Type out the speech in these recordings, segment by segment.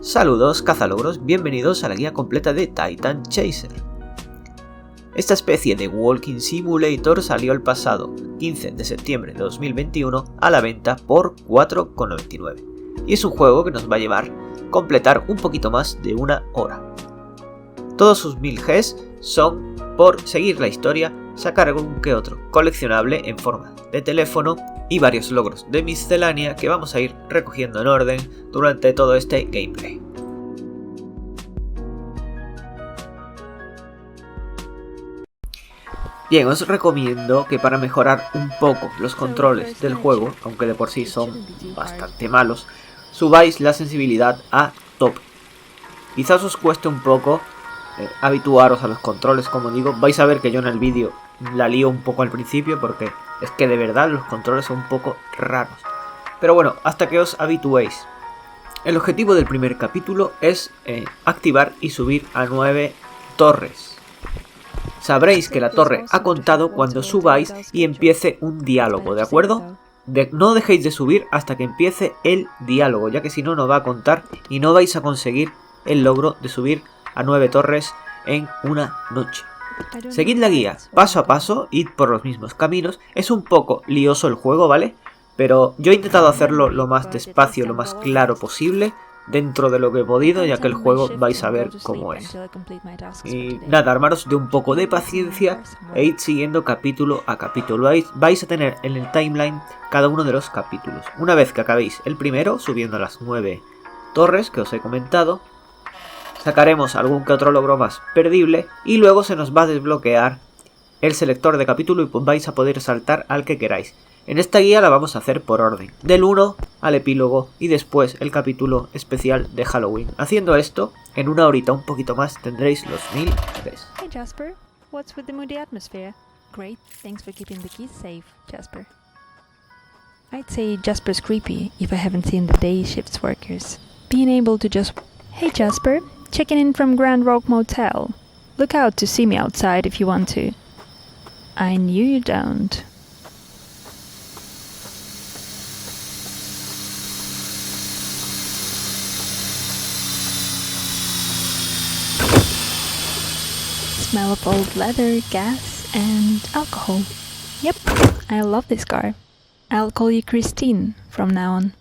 Saludos cazalogros, bienvenidos a la guía completa de Titan Chaser. Esta especie de Walking Simulator salió el pasado 15 de septiembre de 2021 a la venta por 4,99 y es un juego que nos va a llevar a completar un poquito más de una hora. Todos sus 1000 Gs son por seguir la historia, sacar algún que otro coleccionable en forma de teléfono y varios logros de miscelánea que vamos a ir recogiendo en orden durante todo este gameplay. Bien, os recomiendo que para mejorar un poco los controles del juego, aunque de por sí son bastante malos, subáis la sensibilidad a tope. Quizás os cueste un poco habituaros a los controles, como digo, vais a ver que yo en el vídeo la lío un poco al principio porque es que de verdad los controles son un poco raros. Pero bueno, hasta que os habituéis. El objetivo del primer capítulo es activar y subir a 9 torres. Sabréis que la torre ha contado cuando subáis y empiece un diálogo, ¿de acuerdo? No dejéis de subir hasta que empiece el diálogo, ya que si no, no va a contar y no vais a conseguir el logro de subir a 9 torres en una noche. Seguid la guía paso a paso, id por los mismos caminos. Es un poco lioso el juego, ¿vale? Pero yo he intentado hacerlo lo más despacio, lo más claro posible, dentro de lo que he podido, ya que el juego vais a ver cómo es. Y nada, armaros de un poco de paciencia e id siguiendo capítulo a capítulo. Vais a tener en el timeline cada uno de los capítulos. Una vez que acabéis el primero, subiendo a las 9 torres que os he comentado, sacaremos algún que otro logro más perdible y luego se nos va a desbloquear el selector de capítulo y vais a poder saltar al que queráis. En esta guía la vamos a hacer por orden, del 1 al epílogo y después el capítulo especial de Halloween. Haciendo esto, en una horita un poquito más tendréis los 1000 Gs. Hey Jasper, what's with the moody atmosphere? Great, thanks for keeping the keys safe, Jasper. I'd say Jasper's creepy if I haven't seen the day shifts workers. Being able to just... Hey Jasper, checking in from Grand Rock Motel. Look out to see me outside if you want to. I knew you don't. Smell of old leather, gas, and alcohol. Yep, I love this car. I'll call you Christine from now on.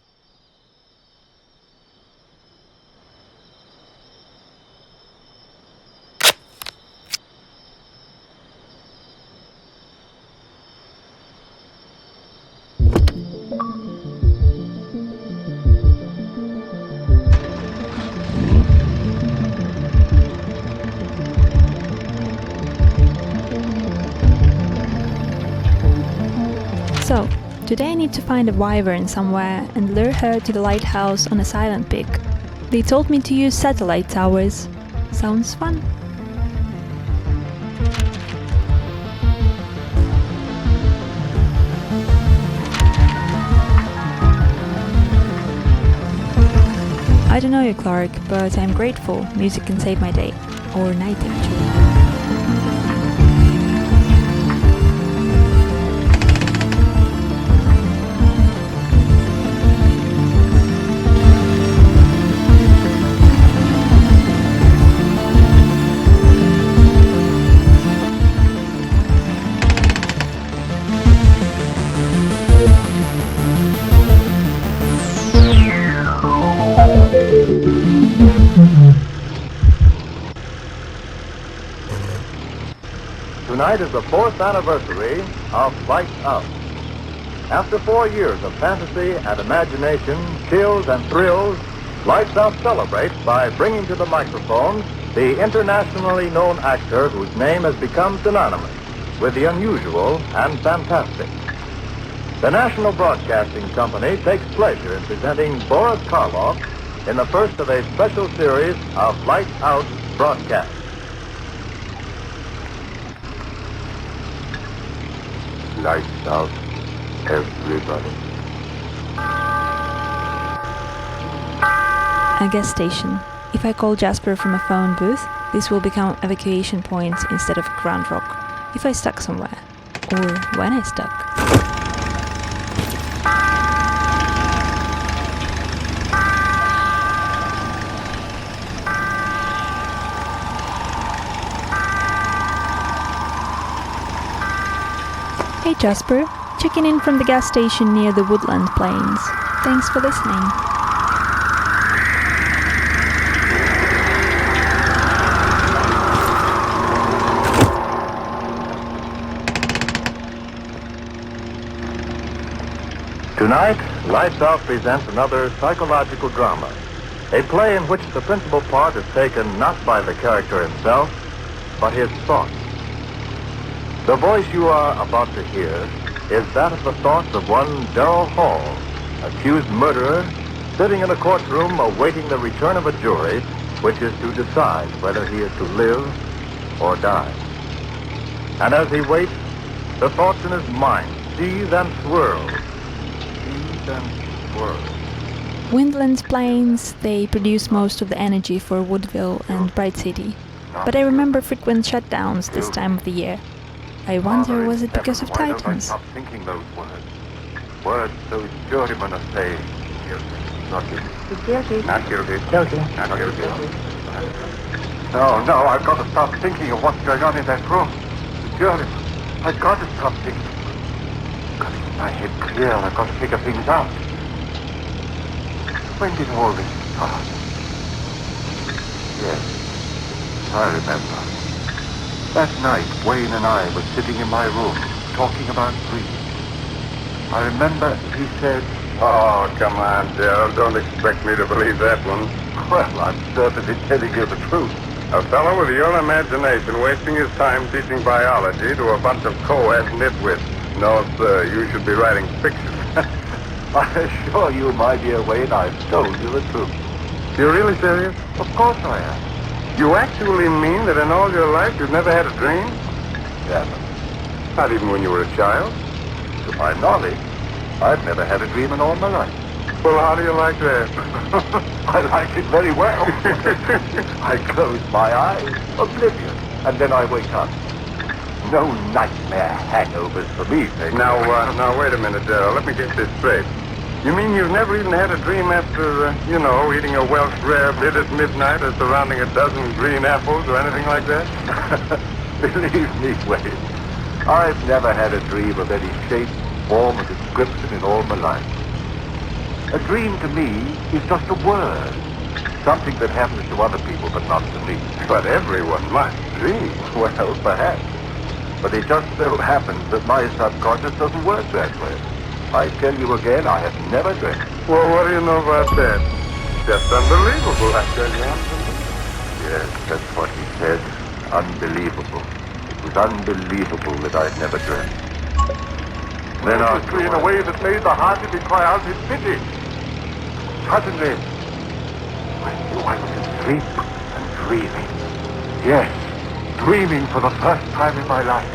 So, today I need to find a wyvern somewhere and lure her to the lighthouse on a silent peak. They told me to use satellite towers. Sounds fun. I don't know you, Clark, but I'm grateful music can save my day. Or night, actually. Tonight is the 4th anniversary of Lights Out. After 4 years of fantasy and imagination, chills and thrills, Lights Out celebrates by bringing to the microphone the internationally known actor whose name has become synonymous with the unusual and fantastic. The National Broadcasting Company takes pleasure in presenting Boris Karloff in the first of a special series of Lights Out broadcasts. Lights out, everybody. A gas station. If I call Jasper from a phone booth, this will become evacuation point instead of Grand Rock. If I stuck somewhere. Or when I stuck. Hey Jasper, checking in from the gas station near the woodland plains. Thanks for listening. Tonight, Lights Out presents another psychological drama. A play in which the principal part is taken not by the character himself, but his thoughts. The voice you are about to hear is that of the thoughts of one Darrell Hall, accused murderer, sitting in a courtroom awaiting the return of a jury, which is to decide whether he is to live or die. And as he waits, the thoughts in his mind seethe and swirl. Windlands Plains, they produce most of the energy for Woodville and Bright City. But I remember frequent shutdowns this time of the year. I wonder, was it because of Titans? Stop thinking those words. Words those jurymen are saying. Not guilty. Guilty. Not guilty. Guilty. Not guilty. No, I've got to stop thinking of what's going on in that room. The jurymen. I've got to stop thinking. I've got to keep my head clear. I've got to figure things out. When did all this start? Yes, I remember. That night, Wayne and I were sitting in my room, talking about dreams. I remember he said, Oh, come on, Darrell. Don't expect me to believe that one. well, I'm certainly telling you the truth. A fellow with your imagination wasting his time teaching biology to a bunch of co-ed nitwits. No, sir, you should be writing fiction. I assure you, my dear Wayne, I've told you the truth. You're really serious? Of course I am. You actually mean that in all your life you've never had a dream? Yes. Not even when you were a child? To my knowledge, I've never had a dream in all my life. Well, how do you like that? I like it very well. I close my eyes, oblivious, and then I wake up. No nightmare hangovers for me, thank you. Now, wait a minute, Darrell. Let me get this straight. You mean you've never even had a dream after, eating a Welsh rarebit at midnight or surrounding a dozen green apples or anything like that? Believe me, Wayne, I've never had a dream of any shape, form, or description in all my life. A dream to me is just a word. Something that happens to other people, but not to me. But everyone must dream. Well, perhaps. But it just so happens that my subconscious doesn't work that way. I tell you again, I have never dreamt. Well, what do you know about that? Just unbelievable, I tell you. Yes, that's what he said. Unbelievable. It was unbelievable that I'd never dreamt. Then after in a way that made the hearty cry out in pity. Suddenly, I knew I was asleep and dreaming. Yes, dreaming for the first time in my life.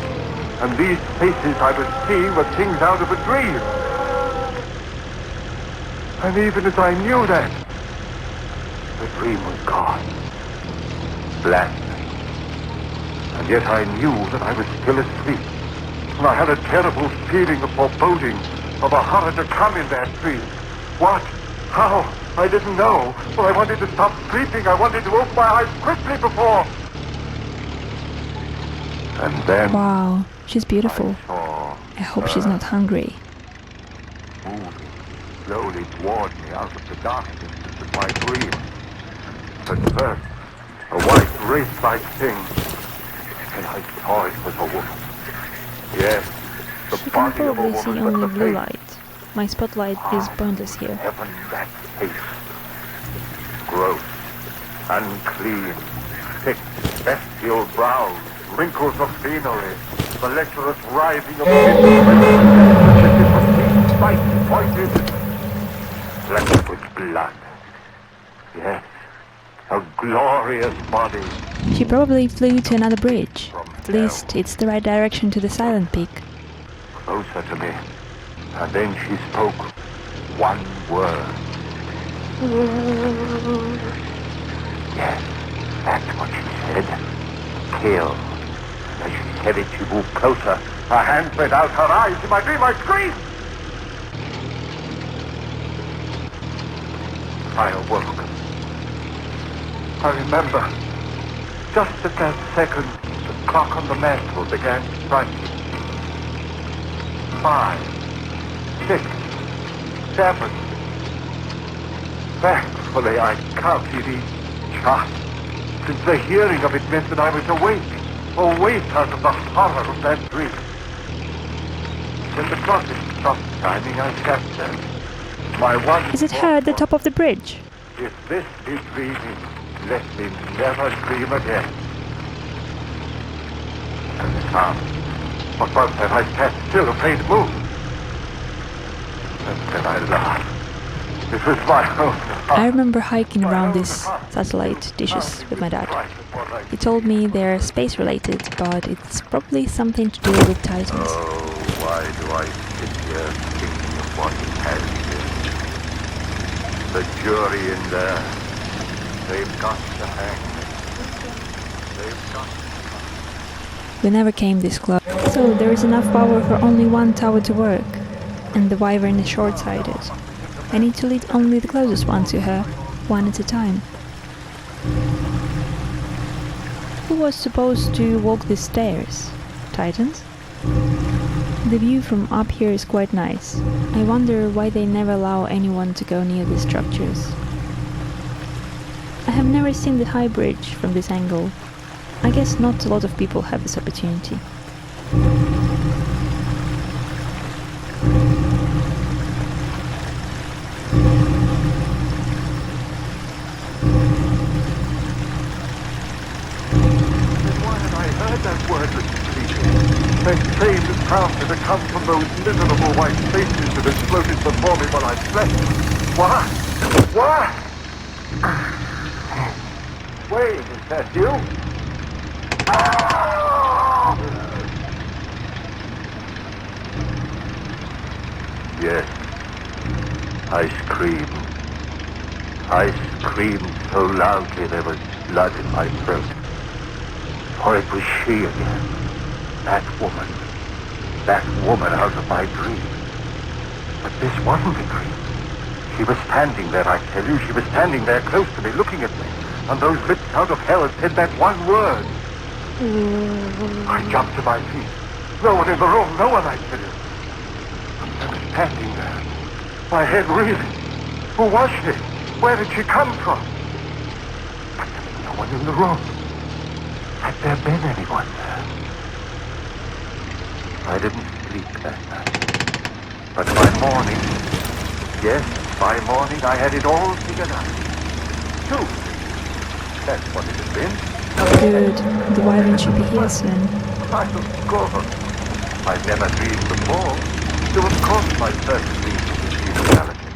And these faces I was seeing were things out of a dream. And even as I knew that, the dream was gone. Blank. And yet I knew that I was still asleep. And I had a terrible feeling of foreboding, of a horror to come in that dream. What? How? I didn't know. But I wanted to stop sleeping. I wanted to open my eyes quickly before. And then... Wow, she's beautiful. I hope she's not hungry. Moving slowly toward me out of the dark distance of my dream. At first, a white wraith-like thing. And I saw it was a woman. Yes, the You can body of a probably see woman, but only the blue face. light. My spotlight is pointless here. Heaven, that face. Gross, unclean, thick, bestial brows, wrinkles of venery, the lecherous writhing of spiked, pointed, flecked with blood. Yes, a glorious body. She probably flew to another bridge. At least it's the right direction to the Silent Peak. Closer to me. And then she spoke one word. Yes, that's what she said. Kill. As she said it, she moved closer. Her hands went out, her eyes. In my dream, I screamed. I awoke. I remember. Just at that second, the clock on the mantel began striking. 5, 6, 7. Thankfully, I counted each chart, since the hearing of it meant that I was awake out of the horror of that dream. When the clock stopped timing, I sat there. My one Is it her at the top of the bridge? If this is dreaming, let me never dream again. And the sound. What was that? I sat still, afraid to move. And then I laughed. It was my own heart. I remember hiking around these satellite dishes with my dad. He told me they're space related, but it's probably something to do with Titans. Oh, why do I sit here thinking of what has been? The jury in there. They've got to hang me. They've got to. We never came this close. So there is enough power for only one tower to work, and the Wyvern is short-sighted. I need to lead only the closest one to her, one at a time. Who was supposed to walk these stairs? Titans? The view from up here is quite nice. I wonder why they never allow anyone to go near these structures. I have never seen the high bridge from this angle. I guess not a lot of people have this opportunity. That same sound that had come from those miserable white faces that had floated before me while I slept. What? What? Wait, is that you? Yes. I screamed. I screamed so loudly there was blood in my throat. For it was she again. That woman out of my dream. But this wasn't a dream. She was standing there, I tell you. She was standing there close to me, looking at me. And those lips out of hell had said that one word. I jumped to my feet. No one in the room, no one, I tell you. I was standing there, my head reeling. Who was she? Where did she come from? But there was no one in the room. Had there been anyone there? I didn't sleep that night. But by morning, yes, by morning I had it all figured out. Two. That's what it had been. Good. The Wyvern should be here soon. Of course. I've never dreamed before. So of course my first dream was reality.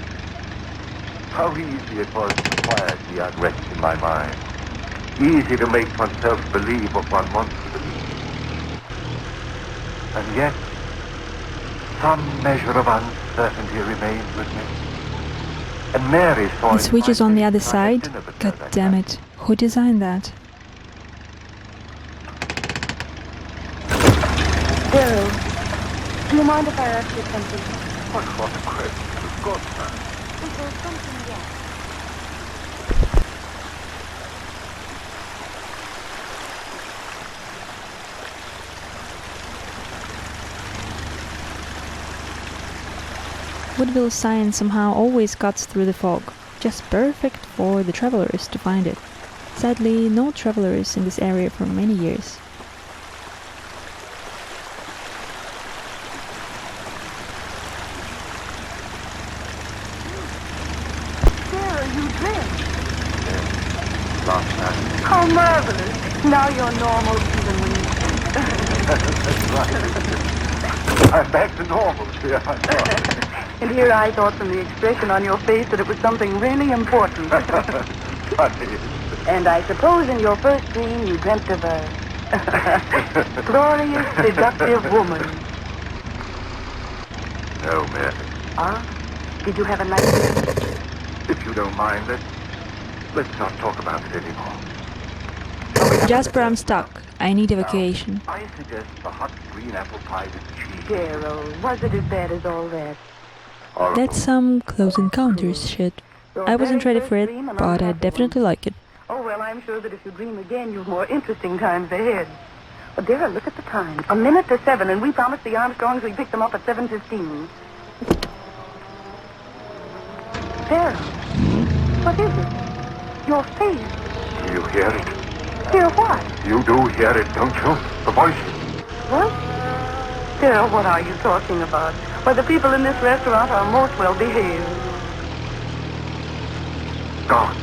How easy it was to quiet the unrest in my mind. Easy to make oneself believe what one wants to believe. And yet, some measure of uncertainty remains with me. And Mary saw The switch is on the other side? God damn it. Who designed that? Daryl, do you mind if I ask you something? What a question, of course not. There's something else. Woodville's sign somehow always cuts through the fog, just perfect for the travelers to find it. Sadly, no travelers in this area for many years. Sarah, you dressed. Yes, last night. How marvelous. Now you're normal even when you... That's right. I'm back to normal, dear. And here I thought from the expression on your face that it was something really important. Funny. And I suppose in your first dream you dreamt of a glorious, seductive woman. No, Mary. Ah? Did you have a nightmare? If you don't mind, let's not talk about it anymore. Jasper, I'm stuck. I need evacuation. I suggest the hot green apple pie with cheese. Daryl, was it as bad as all that? That's some close encounters shit. I wasn't ready for it, but I definitely like it. Oh, well, I'm sure that if you dream again, you've more interesting times ahead. Dara, look at the time. 1 minute to 7, and we promised the Armstrongs we'd pick them up at 7:15. Dara, what is it? Your face. Do you hear it? Dara, what? You do hear it, don't you? The voice. What? Dara, what are you talking about? Why, the people in this restaurant are most well behaved. Gone.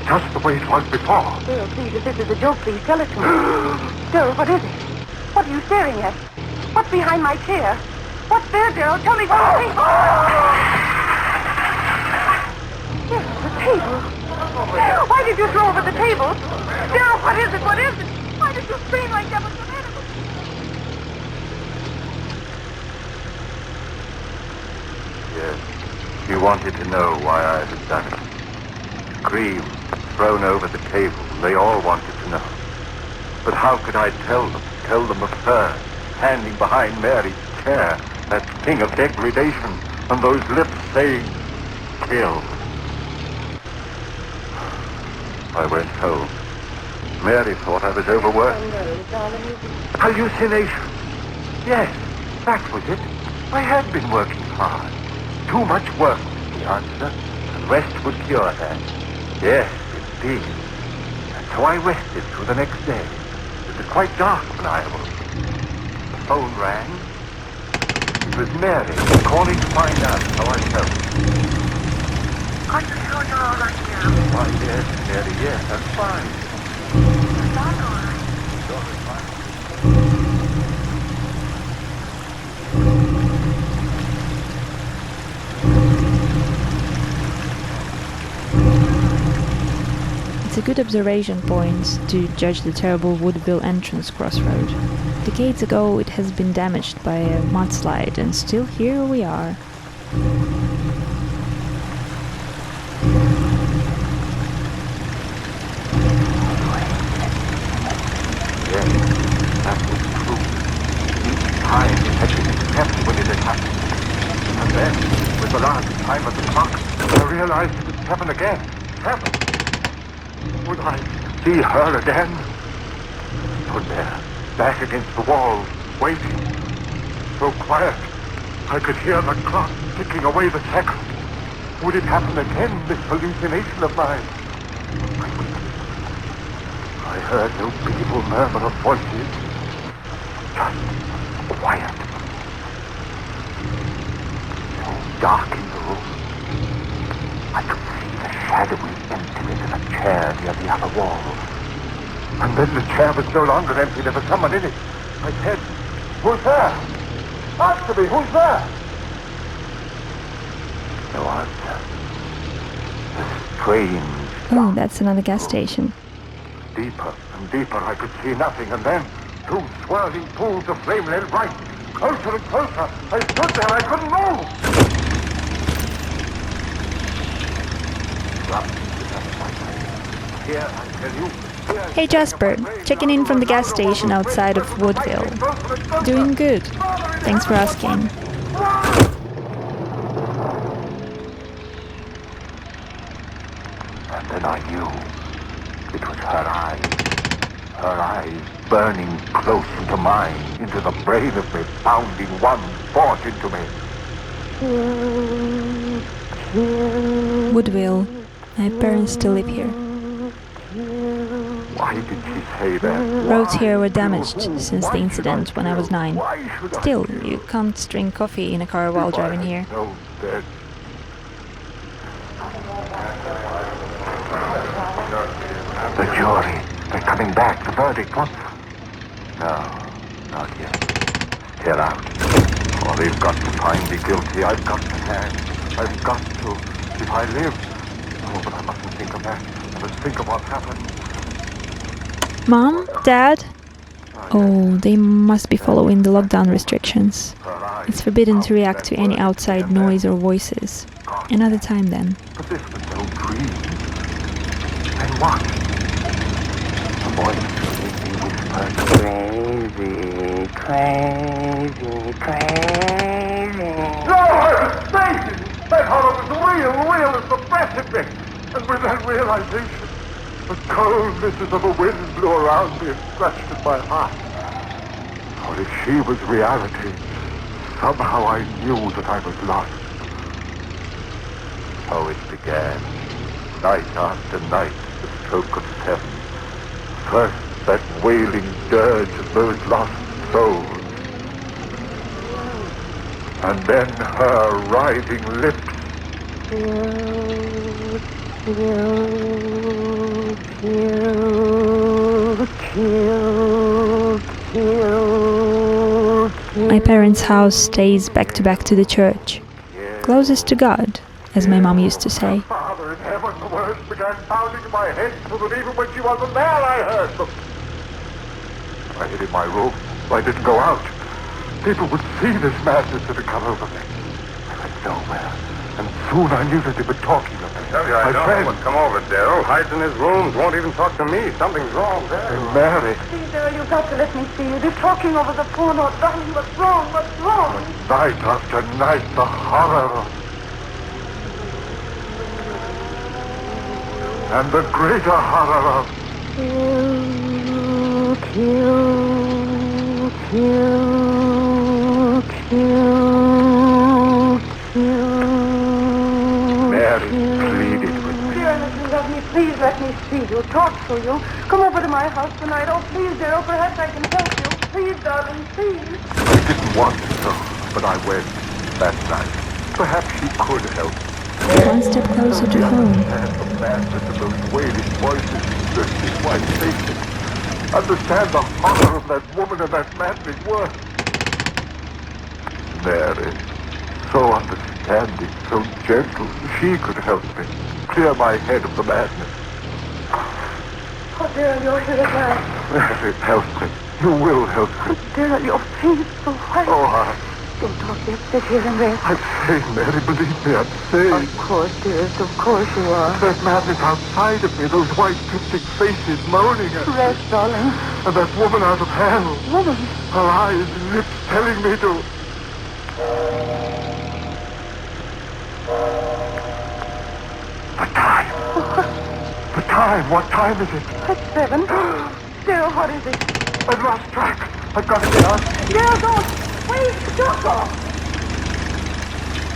Just the way it was before. Dara, please, if this is a joke, please tell it to me. Dara, what is it? What are you staring at? What's behind my chair? What's there, Dara? Tell me something. Dara, the table. Why did you throw over the table? Dara, what is it? What is it? Why did you scream like that? Yes. You wanted to know why I had done it. Cream thrown over the table. They all wanted to know. But how could I tell them? Tell them of her, standing behind Mary's chair, that thing of degradation, and those lips saying, kill. I went home. Mary thought I was overworked. Hallucination. Yes, that was it. I had been working hard. Too much work was the answer, and rest would cure that. Yes, indeed. And so I rested through the next day. It was quite dark when I awoke. The phone rang. It was Mary calling to find out how I felt. Are you sure you're all right now? Why, yes, Mary, yes, I'm fine. That's all right. Sure, I'm fine. It's a good observation point to judge the terrible Woodville entrance crossroad. Decades ago it has been damaged by a mudslide, and still here we are. Yes, that was true. Each time it had been accepted when it had happened. And then, with the last time of the clock, I realized it was 7 again. 7. Would I see her again? Stood there, back against the wall, waiting. So quiet, I could hear the clock ticking away the seconds. Would it happen again, this hallucination of mine? I waited. I heard no pitiful murmur of voices. Just quiet. So dark in the room. I could see the shadowy emptiness of a chair near the other wall. And then the chair was no longer empty. There was someone in it. I said, "Who's there? Answer me, who's there?" No answer. The strange. Oh, that's another gas station. Deeper and deeper, I could see nothing, and then 2 swirling pools of flame led right. Closer and closer. I stood there, I couldn't move. Here, I tell you. Hey Jasper, checking in from the gas station outside of Woodville. Doing good. Thanks for asking. And then I knew. It was her eyes burning close into mine, into the brain of me, pounding one thought into me. Woodville. My parents still live here. Why did she say that? Roads here were damaged since the incident when I was 9. Why should I Still, kill? you can't drink coffee in a car while If I driving had here. known that- The jury, they're coming back. The verdict, what? No, not yet. Still out. Oh, they've got to find me guilty. I've got to stand. I've got to. If I live. Oh, but I mustn't think of that. I must think of what happened. Mom? Dad? Oh, they must be following the lockdown restrictions. It's forbidden to react to any outside noise or voices. Another time then. But this was no dream. And what? The voice made me whisper, Crazy, crazy, crazy. "No, it's crazy! That horror was real as the best of me." And with that realization, the cold misses of a wind blew around me and scratched at my heart. if she was reality, somehow I knew that I was lost. So it began. Night after night, the stroke of 7. First, that wailing dirge of those lost souls. And then her writhing lips. My parents' house stays back to back to the church, closest to God, as my mom used to say. Father in heaven, the words began pounding in my head so that even when she wasn't there, I heard them. I hid in my room. I didn't go out. People would see this madness that had come over me. I went nowhere. And soon I knew that they were talking of me. Tell you, I know what's come over Daryl. Hides in his rooms, won't even talk to me. Something's wrong there. And Mary. Please, Daryl, you've got to let me see you. They're talking over the phone. Oh, darling, what's wrong? What's wrong? Night after night, the horror of it. And the greater horror of Mary pleaded with me. Dear, let me, please let me see you, talk to you. Come over to my house tonight. Oh, please, Daryl, perhaps I can help you. Please, darling, please. I didn't want to go, but I went that night. Perhaps she could help. One step closer to home. Understand the madness of those wailing voices searching my faces. Understand the horror of that woman and that maddening word. Mary, so understanding, so gentle, she could help me clear my head of the madness. Oh, Daryl, you're here at last. Mary, help me. You will help me. Daryl, your face so white. Oh, Don't talk yet. Sit here and rest. I'm sane, Mary. Believe me, I'm sane. Of course, dearest, of course you are. That madness outside of me, those white, twisting faces moaning at me. Rest, darling. And that woman out of hell. Woman. Her eyes and lips telling me to... The time. The time. What time is it? It's 7. Daryl, what is it? I've lost track. I've got to get out. Daryl, don't. Wait, don't go.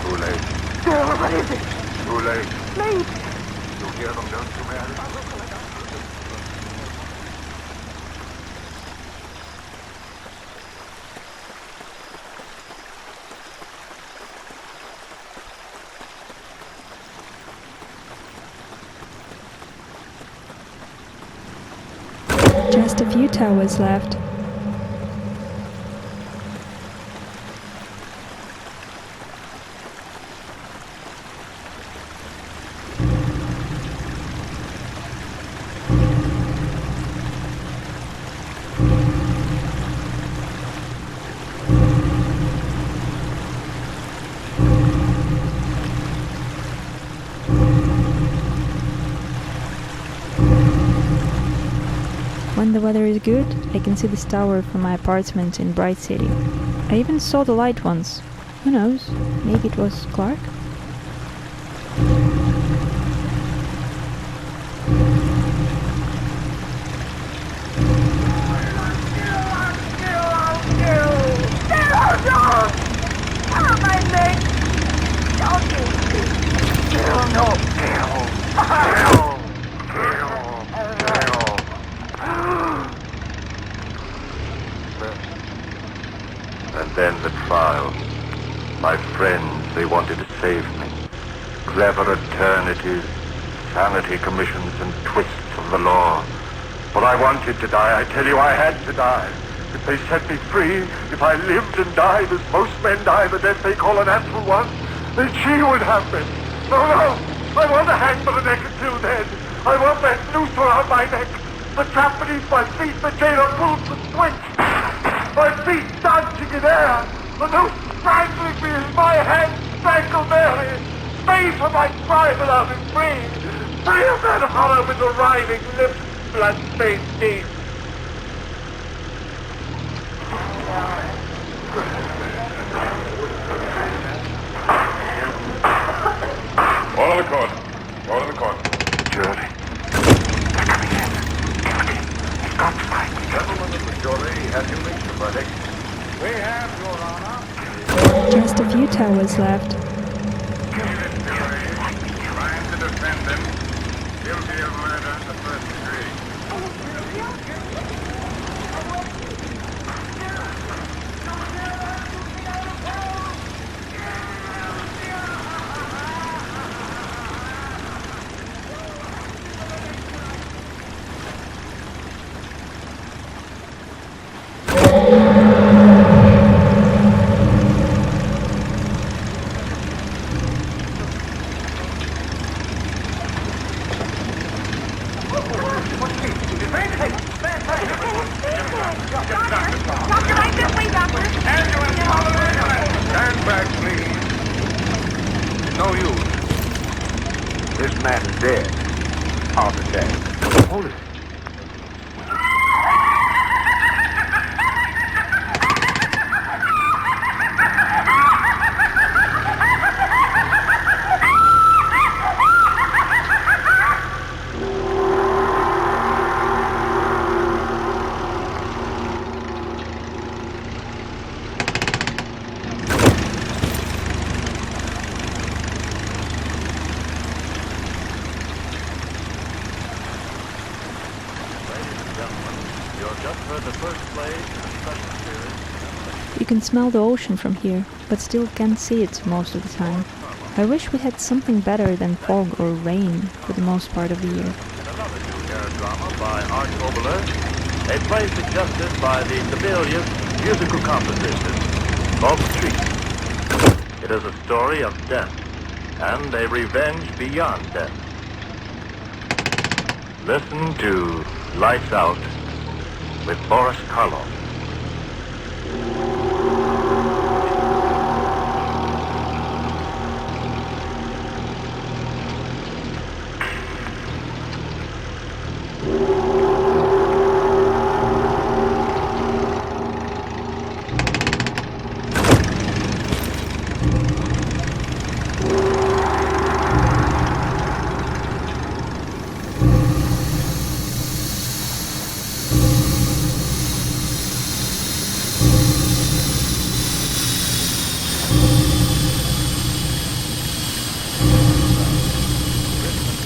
Too late. Daryl, what is it? Too late. Late. You hear them, don't you, Mary? Just a few towers left. When the weather is good, I can see this tower from my apartment in Bright City. I even saw the light once. Who knows? Maybe it was Clark? And then the trial. My friends, they wanted to save me. Clever eternities, sanity commissions, and twists of the law. But I wanted to die. I tell you, I had to die. If they set me free, if I lived and died as most men die, the death they call a natural one, then she would have me. No, no. I want to hang by the neck until then. I want that noose around my neck. The trap beneath my feet, the jailer pulls the switch. My feet dancing in air. The noose strangling me as my hands strangle Mary. Free from my private I'll be free. Free of that horror with the writhing lips, blood-stained teeth. All in the court. All in the court. Jury. They're coming in. Guilty. He's got to find me. Gentlemen of the jury, have you reached a verdict? Just a few towers left. Trying to defend them. Guilty of murder in the first degree. Stand back, please. No use. This man is dead. Heart attack. Hold it. You can smell the ocean from here, but still can't see it most of the time. I wish we had something better than fog or rain for the most part of the year. Another new drama by Art Obler, a play suggested by the Sibelius musical composition, Bob Street. It is a story of death and a revenge beyond death. Listen to Lights Out with Boris Karloff.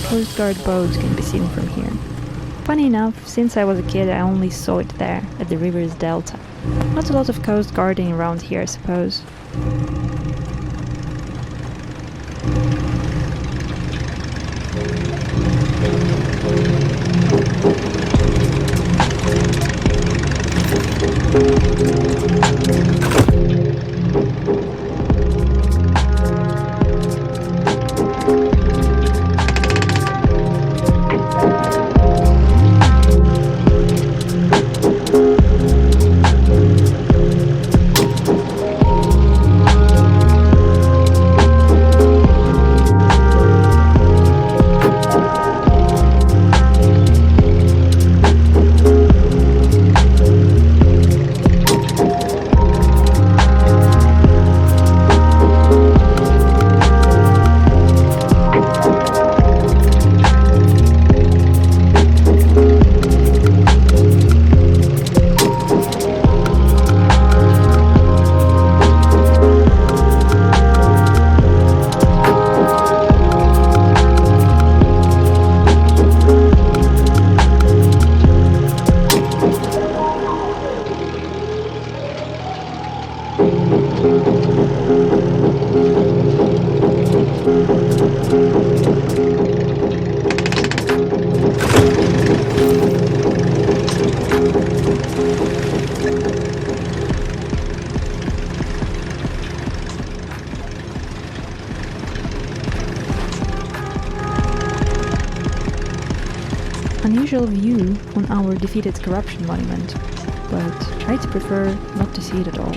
Coast Guard boats can be seen from here. Funny enough, since I was a kid I only saw it there, at the river's delta. Not a lot of coast guarding around here, I suppose. Unusual view on our defeated corruption monument, but I'd prefer not to see it at all.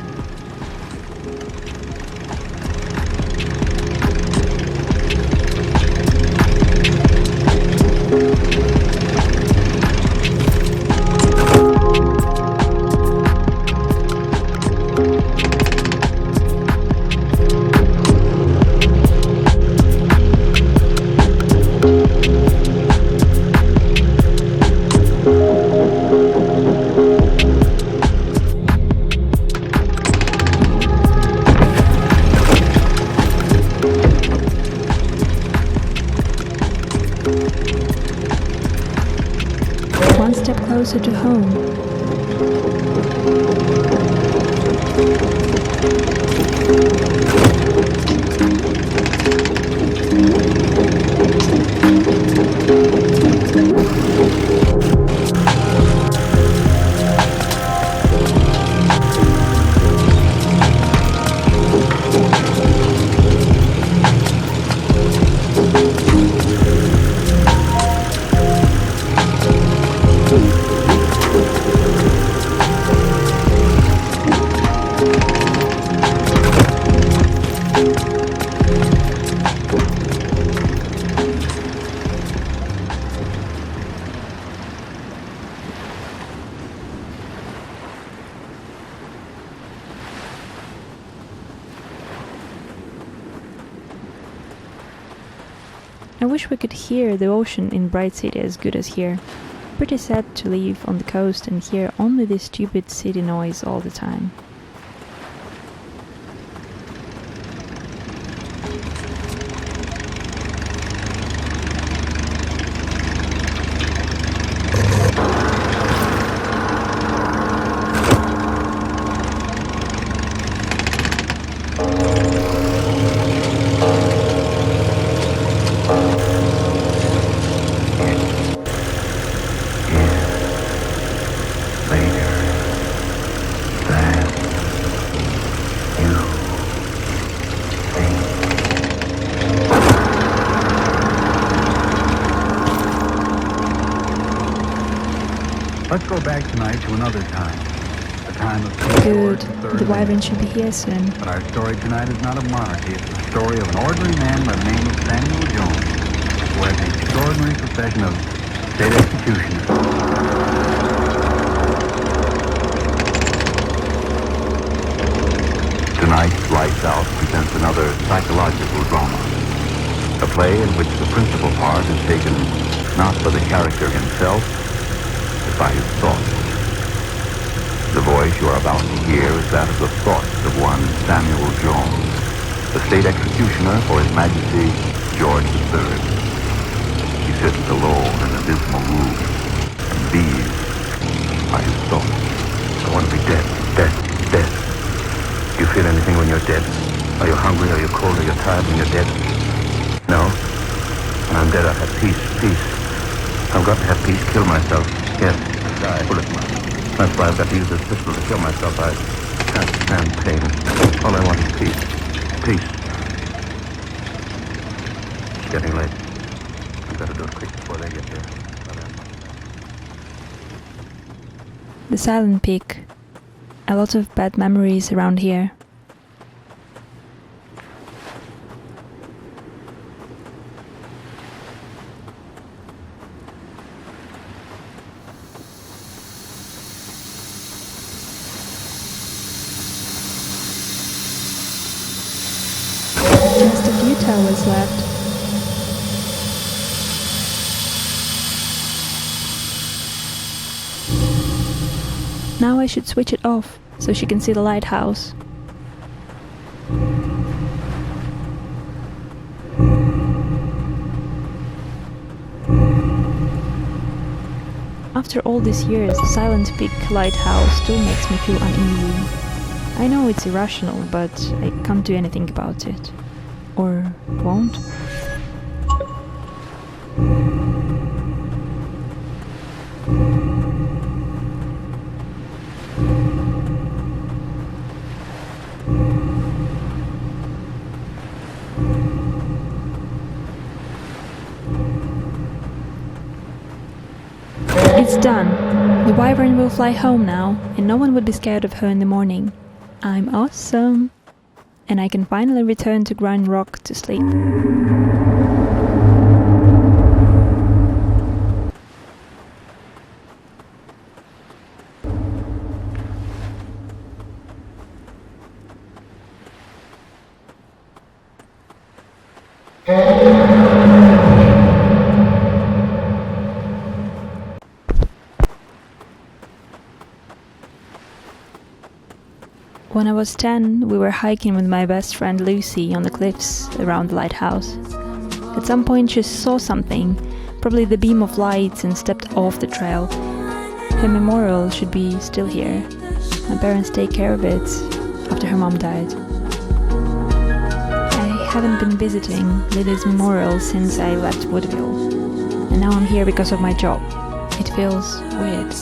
closer to home. I wish we could hear the ocean in Bright City as good as here. Pretty sad to live on the coast and hear only this stupid city noise all the time. Let's go back tonight to another time. A time of Good. The Wyvern should be here soon. But our story tonight is not of monarchy. It's the story of an ordinary man by the name of Samuel Jones, who has the extraordinary profession of state executioner. Tonight, Lights Out presents another psychological drama. A play in which the principal part is taken not by the character himself, but by his thoughts. The voice you are about to hear is that of the thoughts of one Samuel Jones, the state executioner for His Majesty George III. He sits alone in a dismal room, and these are his thoughts. I want to be dead, dead, dead. Do you feel anything when you're dead? Are you hungry? Are you cold? Are you tired when you're dead? No? When I'm dead, I have peace, peace. I've got to have peace, kill myself. Yes, die, bullet mark. That's why I've got to use this pistol to kill myself. I can't stand pain. All I want is peace. Peace. It's getting late. I've got to do it quick before they get here. The Silent Peak. A lot of bad memories around here. Just a few towers left. Now I should switch it off, so she can see the lighthouse. After all these years, the Silent Peak lighthouse still makes me feel uneasy. I know it's irrational, but I can't do anything about it. Or won't? It's done. The Wyvern will fly home now, and no one would be scared of her in the morning. I'm awesome! And I can finally return to Grind Rock to sleep. When I was 10, we were hiking with my best friend Lucy on the cliffs around the lighthouse. At some point she saw something, probably the beam of lights, and stepped off the trail. Her memorial should be still here. My parents take care of it after her mom died. I haven't been visiting Lily's memorial since I left Woodville, and now I'm here because of my job. It feels weird.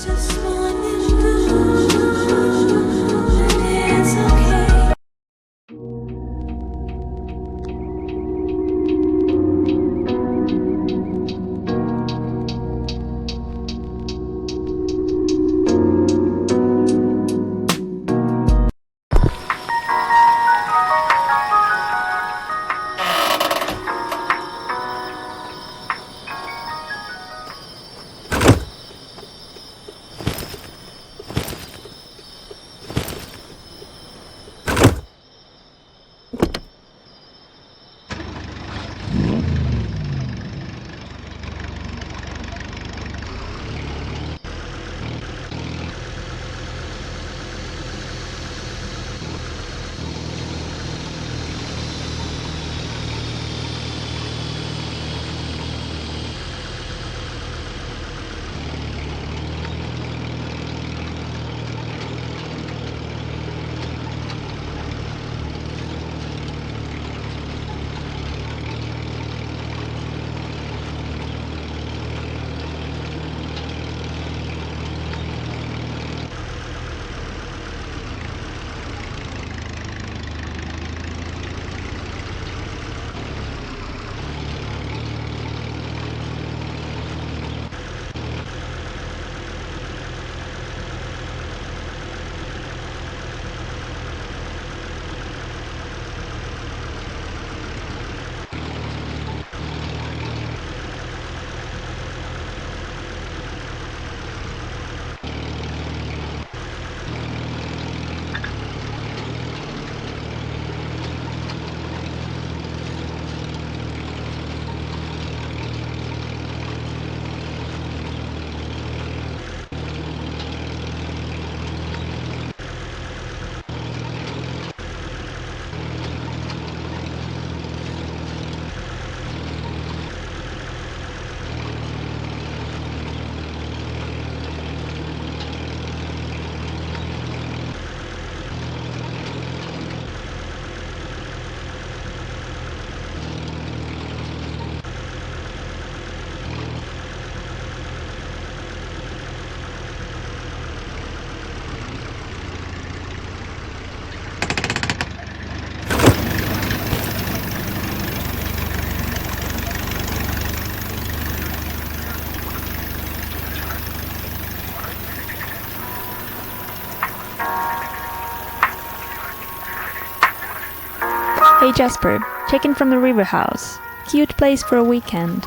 Hey Jasper, check-in from the river house. Cute place for a weekend.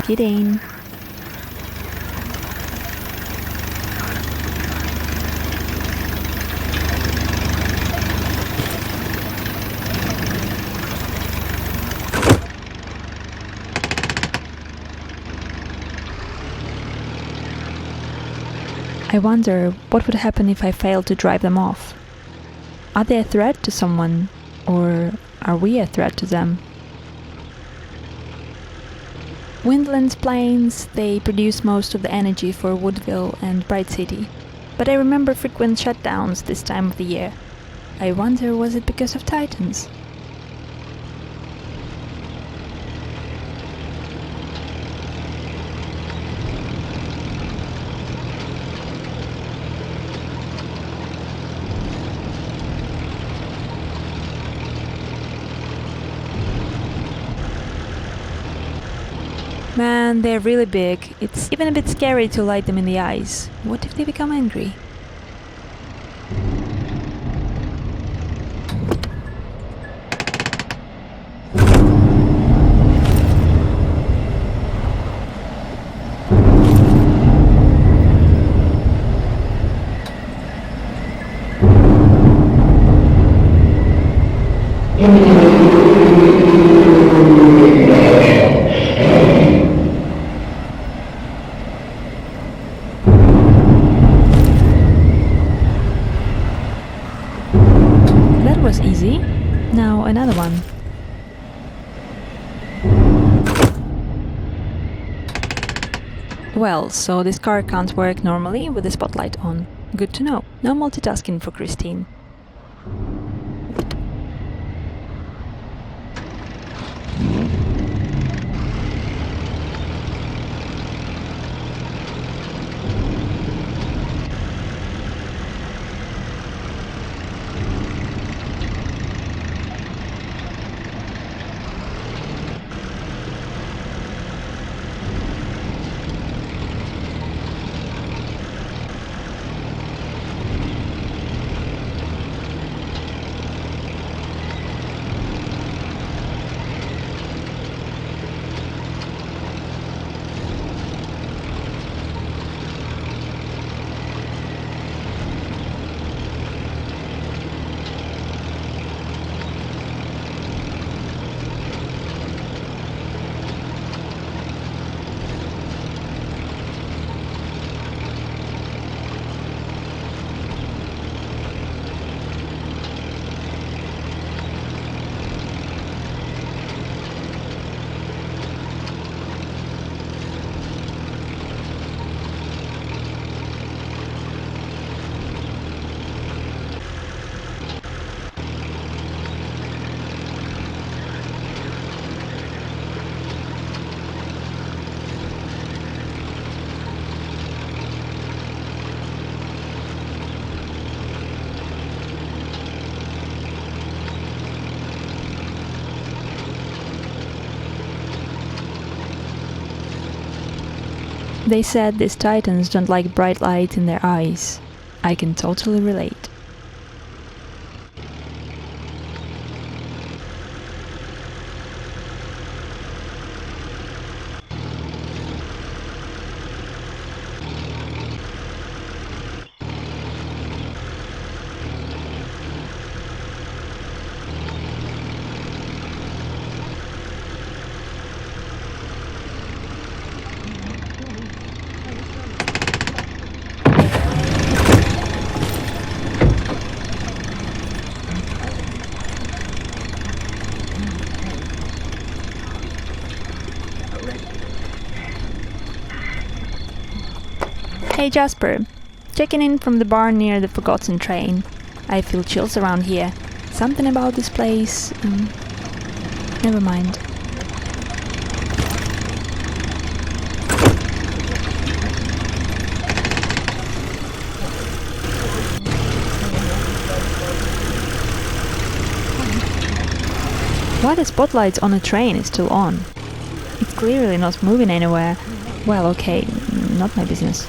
Kidding. I wonder what would happen if I failed to drive them off. Are they a threat to someone, or are we a threat to them? Windlands plains, they produce most of the energy for Woodville and Bright City, but I remember frequent shutdowns this time of the year. I wonder, was it because of Titans? Man, they're really big. It's even a bit scary to light them in the eyes. What if they become angry? Easy. Now another one. Well, so this car can't work normally with the spotlight on. Good to know. No multitasking for Christine. They said these titans don't like bright light in their eyes. I can totally relate. Hey Jasper, checking in from the bar near the forgotten train. I feel chills around here. Something about this place... never mind. Why the spotlight on a train is still on? It's clearly not moving anywhere. Well, okay, not my business.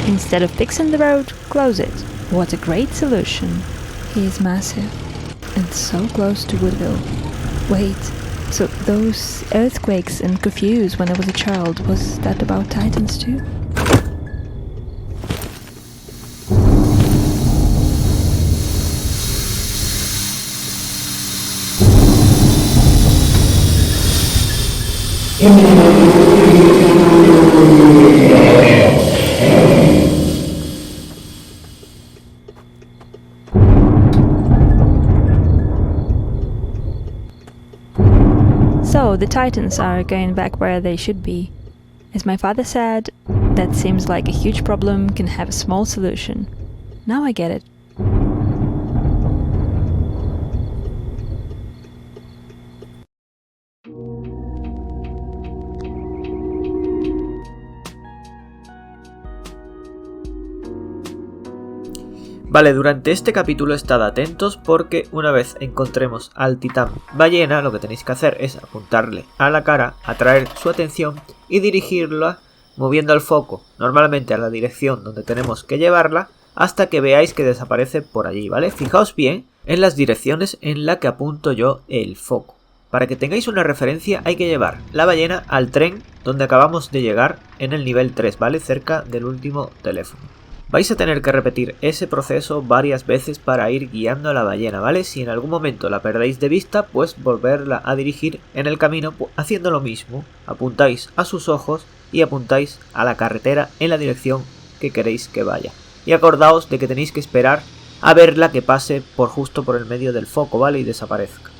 Instead of fixing the road, close it. What a great solution. He is massive and so close to Woodville. Wait, so those earthquakes and curfews when I was a child, was that about Titans too? So, the Titans are going back where they should be. As my father said, that seems like a huge problem can have a small solution. Now I get it. Vale, durante este capítulo estad atentos porque una vez encontremos al titán ballena, lo que tenéis que hacer es apuntarle a la cara, atraer su atención y dirigirla moviendo el foco, normalmente a la dirección donde tenemos que llevarla, hasta que veáis que desaparece por allí, ¿vale? Fijaos bien en las direcciones en las que apunto yo el foco. Para que tengáis una referencia hay que llevar la ballena al tren donde acabamos de llegar en el nivel 3, ¿vale? Cerca del último teléfono. Vais a tener que repetir ese proceso varias veces para ir guiando a la ballena, ¿vale? Si en algún momento la perdéis de vista, pues volverla a dirigir en el camino haciendo lo mismo. Apuntáis a sus ojos y apuntáis a la carretera en la dirección que queréis que vaya. Y acordaos de que tenéis que esperar a verla que pase justo por el medio del foco, ¿vale? Y desaparezca.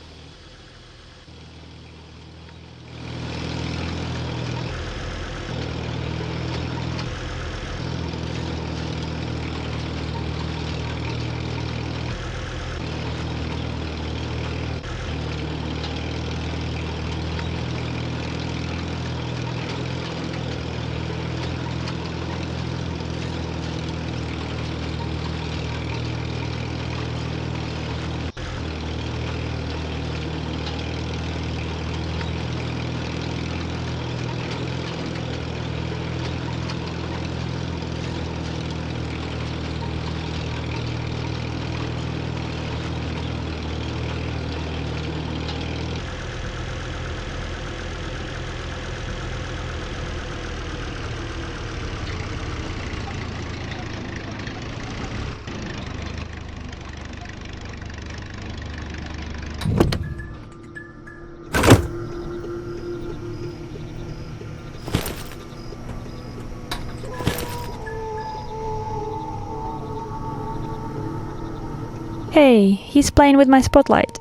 Hey, he's playing with my spotlight.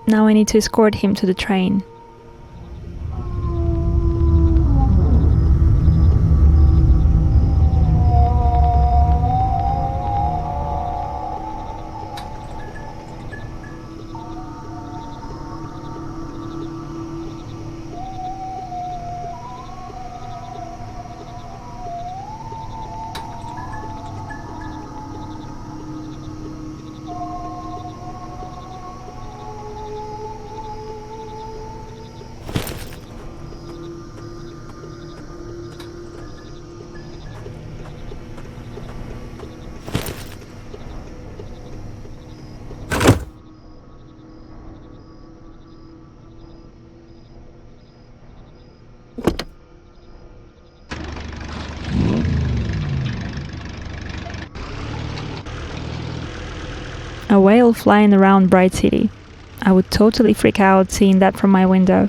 Now I need to escort him to the train. A whale flying around Bright City. I would totally freak out seeing that from my window.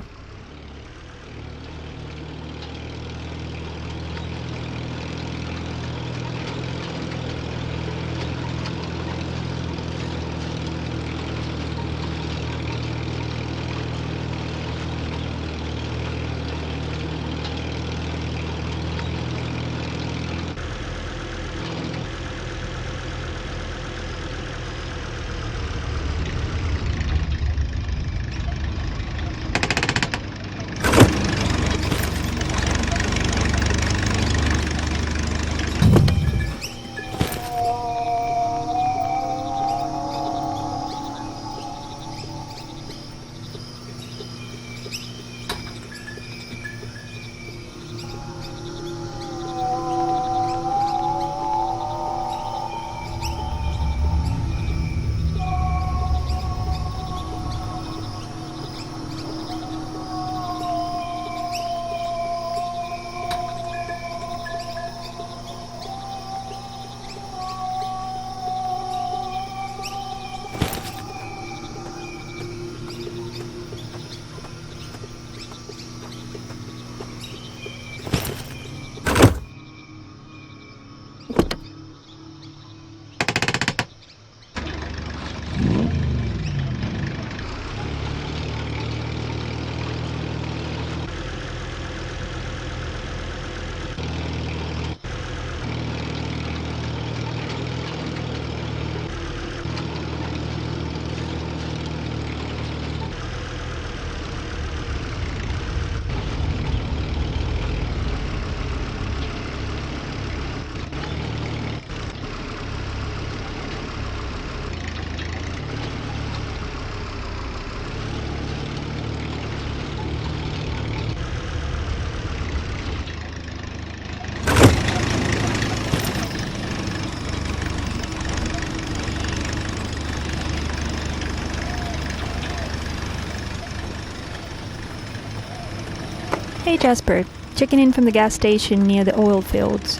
Hey Jasper, checking in from the gas station near the oil fields.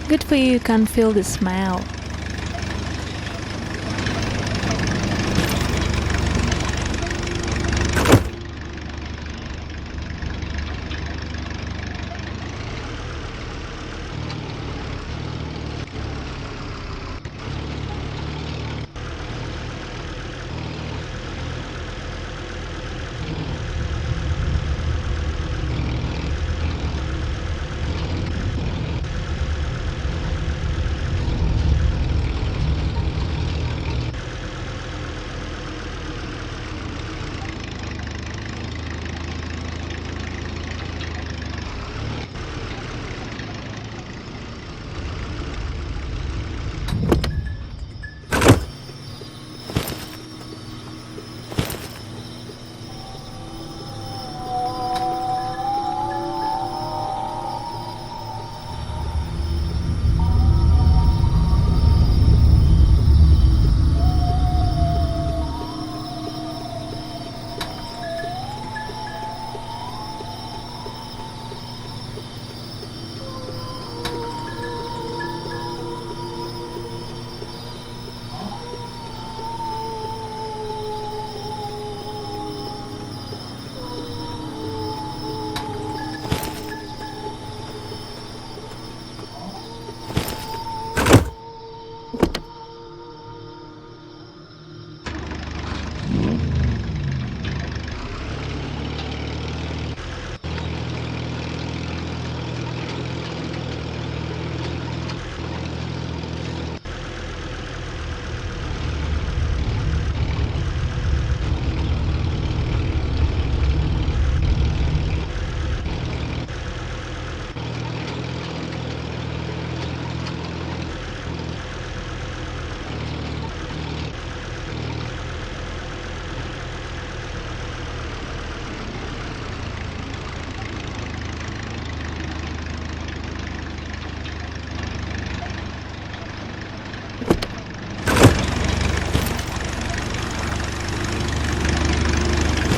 Good for you can feel the smell.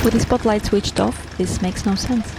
With the spotlight switched off, this makes no sense.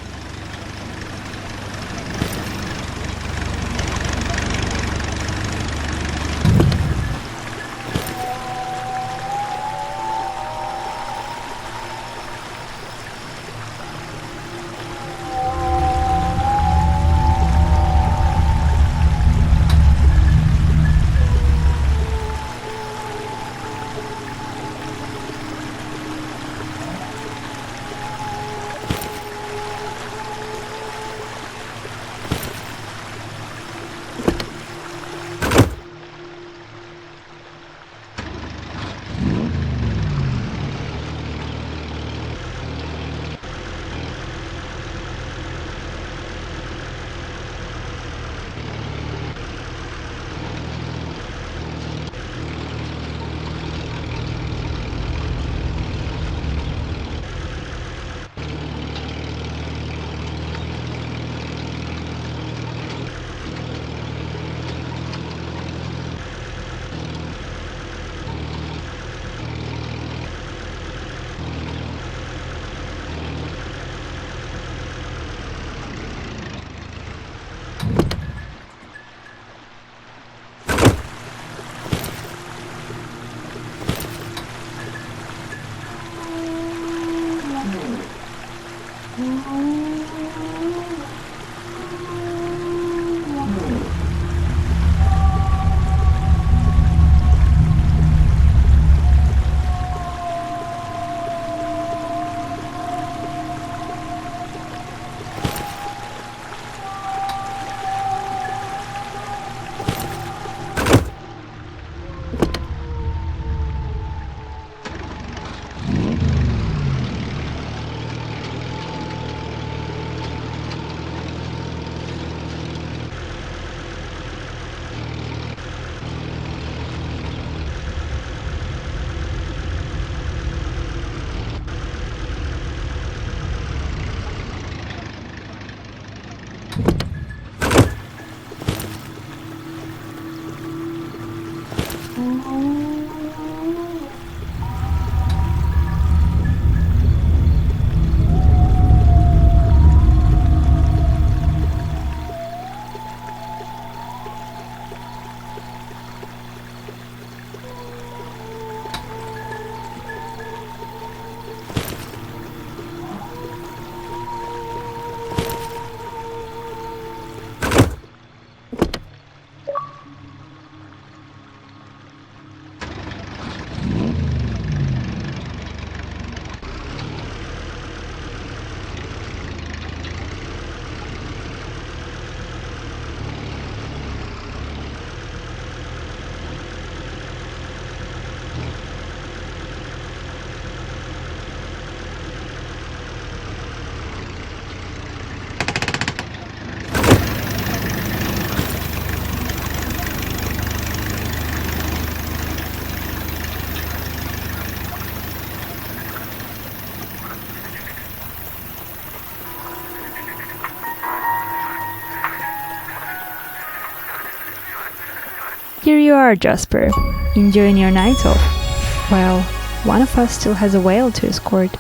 Here you are, Jasper, enjoying your night off. Well, one of us still has a whale to escort.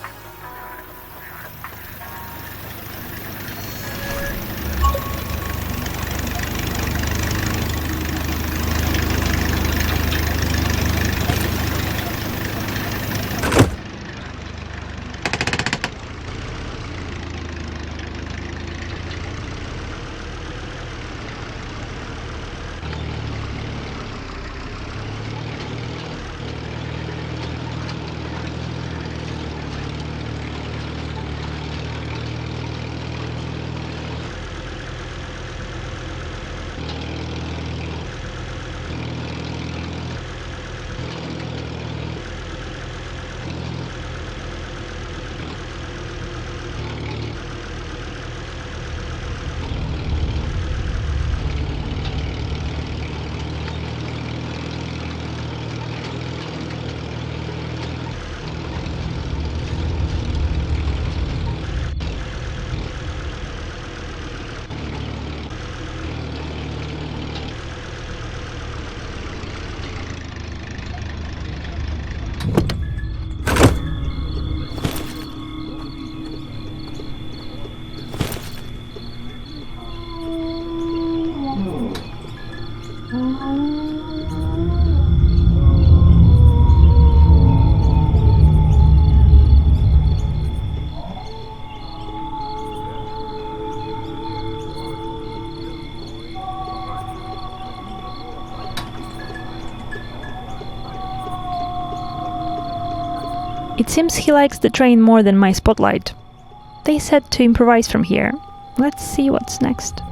It seems he likes the train more than my spotlight. They said to improvise from here. Let's see what's next.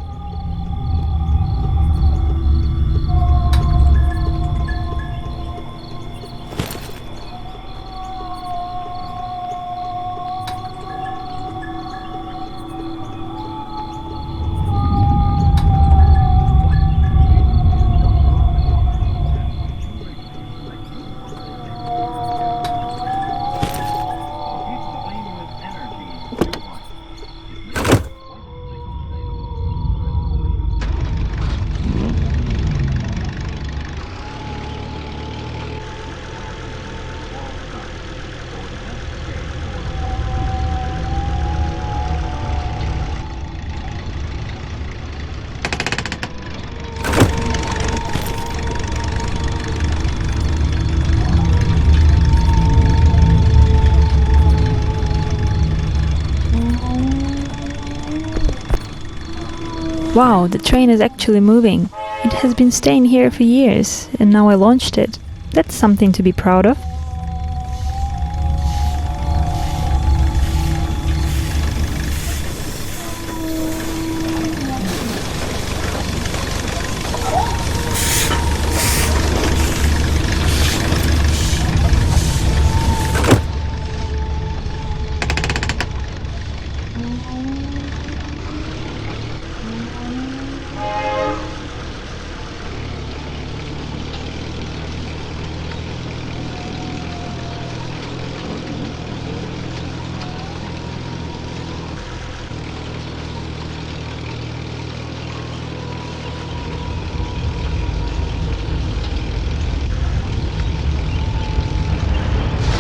Wow, the train is actually moving. It has been staying here for years, and now I launched it. That's something to be proud of.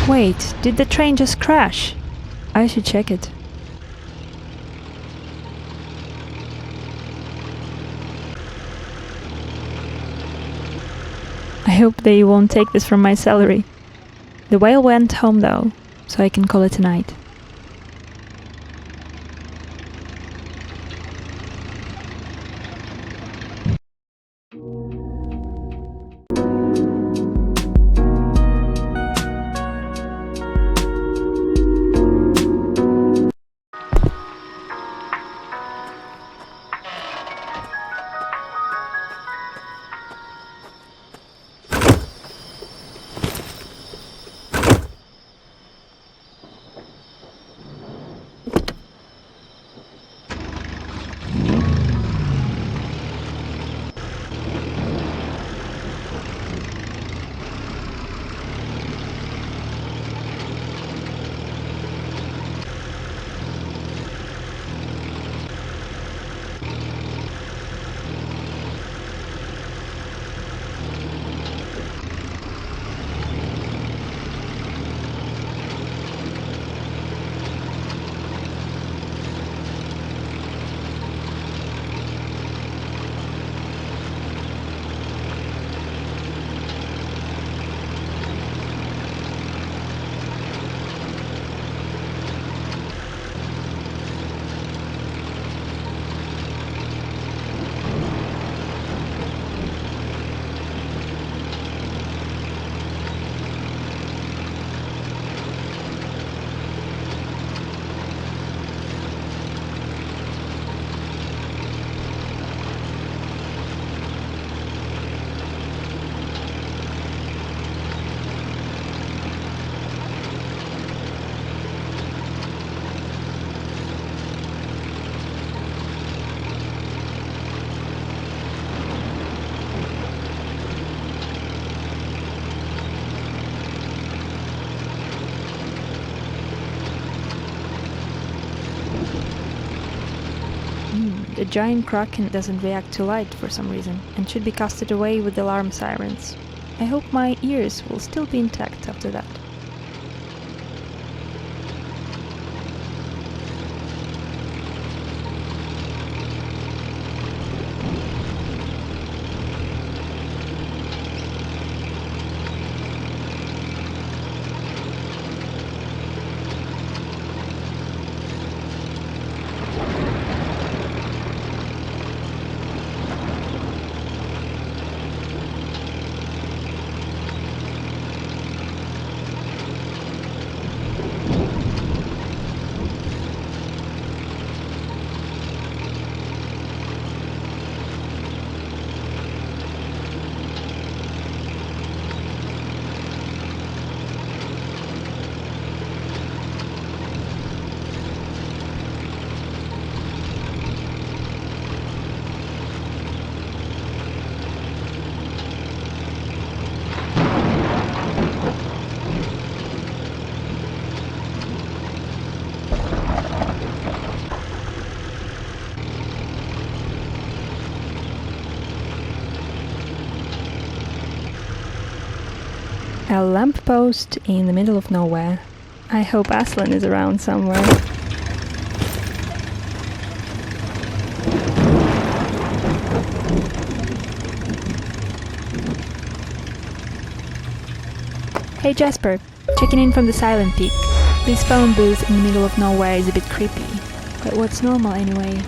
Wait, did the train just crash? I should check it. I hope they won't take this from my salary. The whale went home though, so I can call it a night. a giant kraken doesn't react to light for some reason, and should be casted away with alarm sirens. I hope my ears will still be intact after that. A lamppost in the middle of nowhere. I hope Aslan is around somewhere. Hey Jasper, checking in from the Silent Peak. This phone booth in the middle of nowhere is a bit creepy, but what's normal anyway?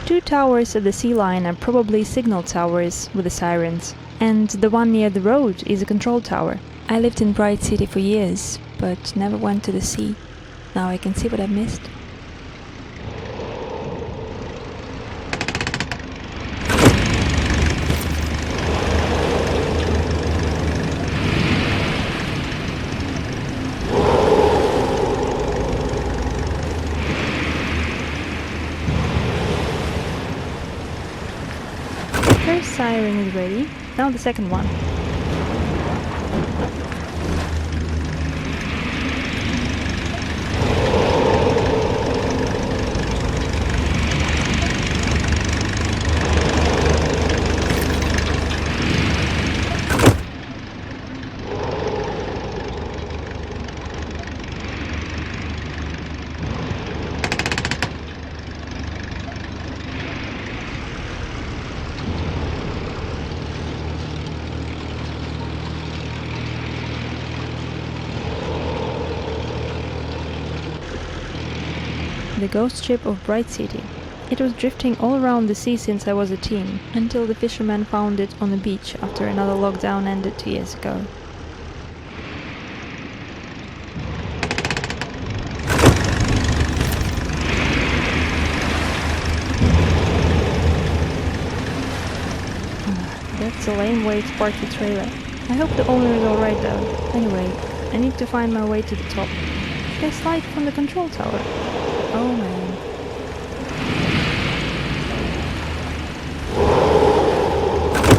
Two towers at the sea line are probably signal towers with the sirens, and the one near the road is a control tower. I lived in Bright City for years, but never went to the sea. Now I can see what I've missed. First siren is ready, now the second one. The ghost ship of Bright City. It was drifting all around the sea since I was a teen, until the fishermen found it on the beach after another lockdown ended 2 years ago. That's a lame way to park the trailer. I hope the owner is alright though. Anyway, I need to find my way to the top. Should I slide from the control tower? Oh man.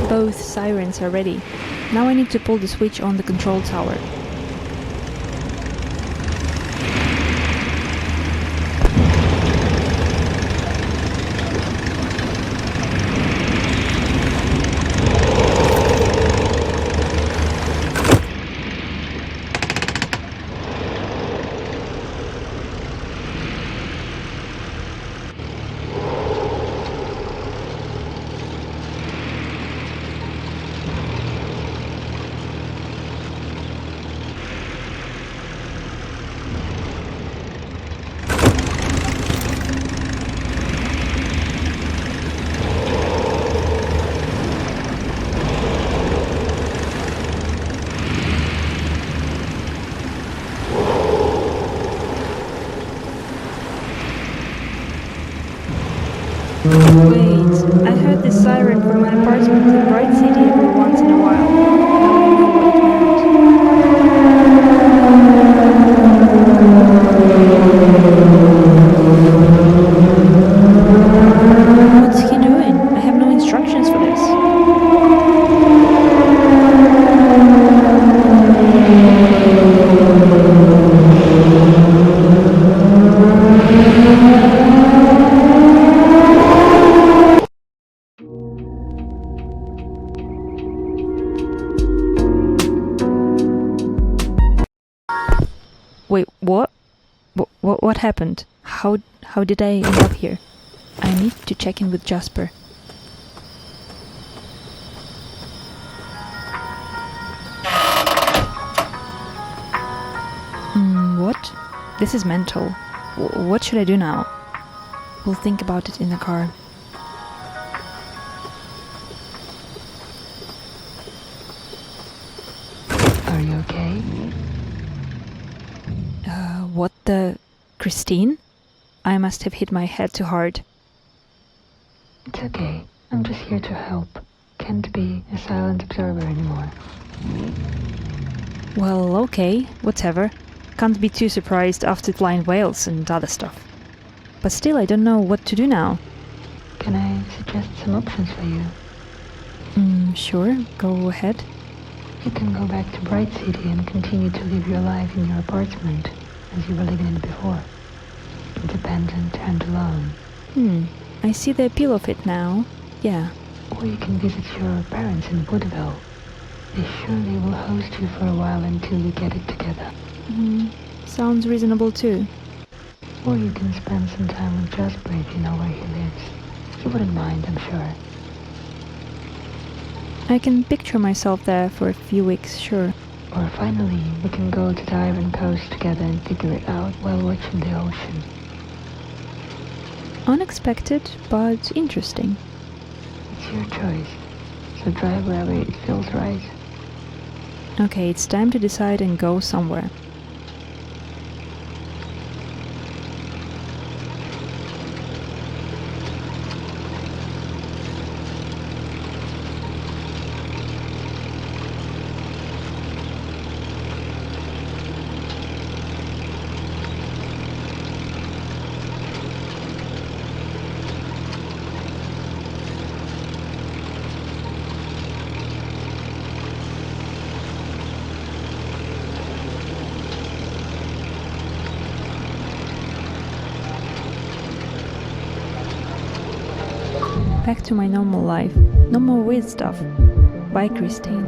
Both sirens are ready. Now I need to pull the switch on the control tower. Wait, I heard this siren from my apartment in Bright City every once in a while. Now I know what it meant. What's he doing? I have no instructions for this. Wait, what? What happened? How did I end up here? I need to check in with Jasper. What? This is mental. What should I do now? We'll think about it in the car. Are you okay? What the... Christine? I must have hit my head too hard. It's okay. I'm just here to help. Can't be a silent observer anymore. Well, okay, whatever. Can't be too surprised after flying whales and other stuff. But still, I don't know what to do now. Can I suggest some options for you? Sure, go ahead. You can go back to Bright City and continue to live your life in your apartment, as you were living in it before. Independent and alone. I see the appeal of it now. Yeah. Or you can visit your parents in Woodville. They surely will host you for a while until you get it together. Sounds reasonable too. Or you can spend some time with Jasper if you know where he lives. He wouldn't mind, I'm sure. I can picture myself there for a few weeks, sure. Or finally, we can go to the Iron Coast together and figure it out while watching the ocean. Unexpected, but interesting. It's your choice, so drive wherever it feels right. Okay, it's time to decide and go somewhere. Back to my normal life. No more weird stuff. Bye, Christine.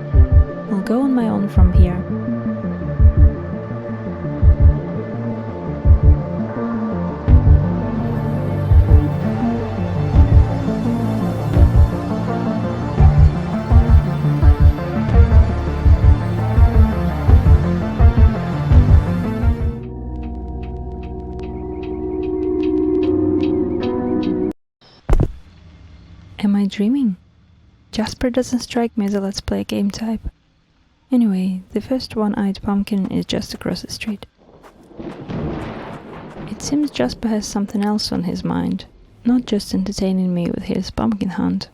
I'll go on my own from here. I dreaming? Jasper doesn't strike me as a let's play game type. Anyway, the first one-eyed pumpkin is just across the street. It seems Jasper has something else on his mind, not just entertaining me with his pumpkin hunt.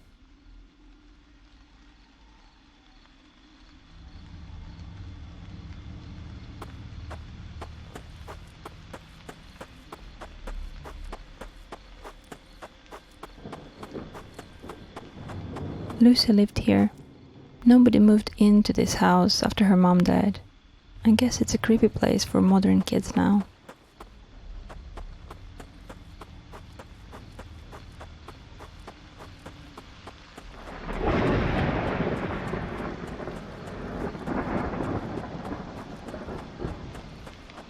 Lucy lived here. Nobody moved into this house after her mom died. I guess it's a creepy place for modern kids now.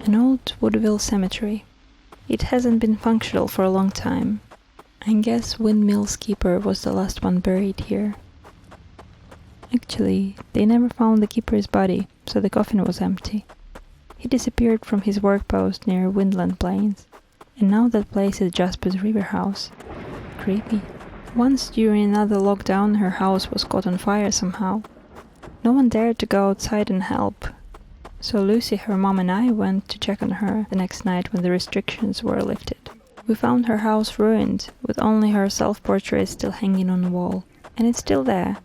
An old Woodville cemetery. It hasn't been functional for a long time. I guess Windmill's keeper was the last one buried here. Actually, they never found the keeper's body, so the coffin was empty. He disappeared from his work post near Windland Plains, and now that place is Jasper's river house. Creepy. Once during another lockdown her house was caught on fire somehow. No one dared to go outside and help, so Lucy, her mom and I went to check on her the next night when the restrictions were lifted. We found her house ruined, with only her self-portrait still hanging on the wall. And it's still there.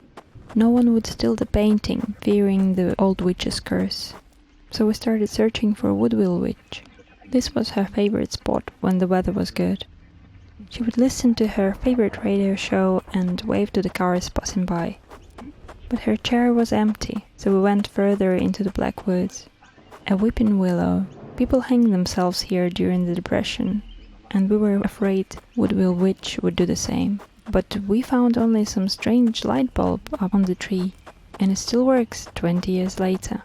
No one would steal the painting, fearing the old witch's curse. So we started searching for Woodville Witch. This was her favorite spot when the weather was good. She would listen to her favorite radio show and wave to the cars passing by. But her chair was empty, so we went further into the black woods. A weeping willow. People hanged themselves here during the Depression, and we were afraid Woodville Witch would do the same. But we found only some strange light bulb up on the tree, and it still works 20 years later.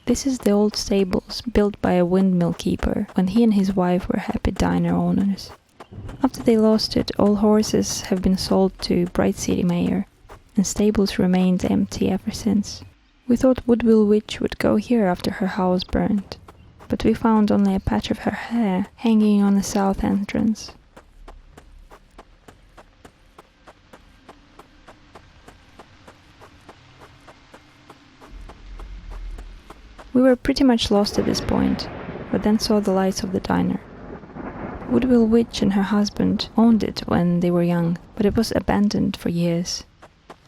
This is the old stables built by a windmill keeper when he and his wife were happy diner owners. After they lost it, all horses have been sold to Bright City Mayor, and stables remained empty ever since. We thought Woodville Witch would go here after her house burned, but we found only a patch of her hair hanging on the south entrance. We were pretty much lost at this point, but then saw the lights of the diner. Woodville Witch and her husband owned it when they were young, but it was abandoned for years,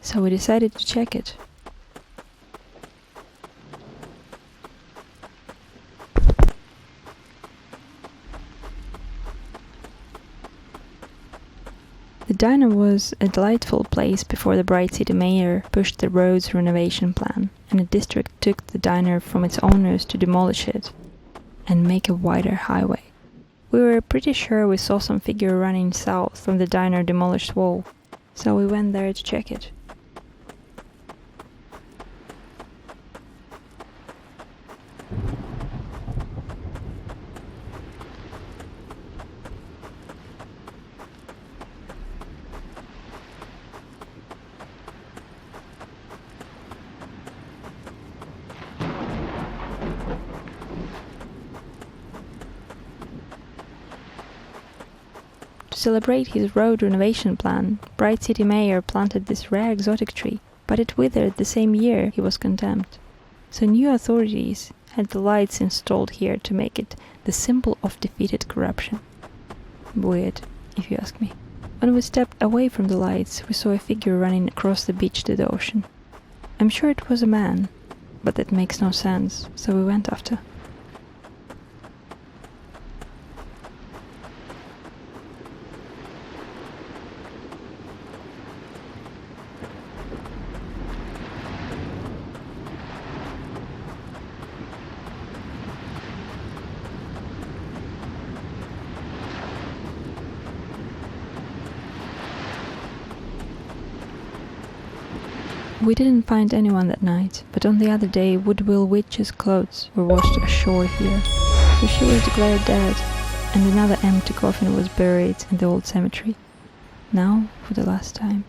so we decided to check it. The diner was a delightful place before the Bright City Mayor pushed the road's renovation plan, and the district took the diner from its owners to demolish it and make a wider highway. We were pretty sure we saw some figure running south from the diner demolished wall, so we went there to check it. To celebrate his road renovation plan, Bright City Mayor planted this rare exotic tree, but it withered the same year he was condemned. So new authorities had the lights installed here to make it the symbol of defeated corruption. Weird, if you ask me. When we stepped away from the lights, we saw a figure running across the beach to the ocean. I'm sure it was a man, but that makes no sense, so we went after. We didn't find anyone that night, but on the other day Woodville Witch's clothes were washed ashore here, so she was declared dead, and another empty coffin was buried in the old cemetery, now for the last time.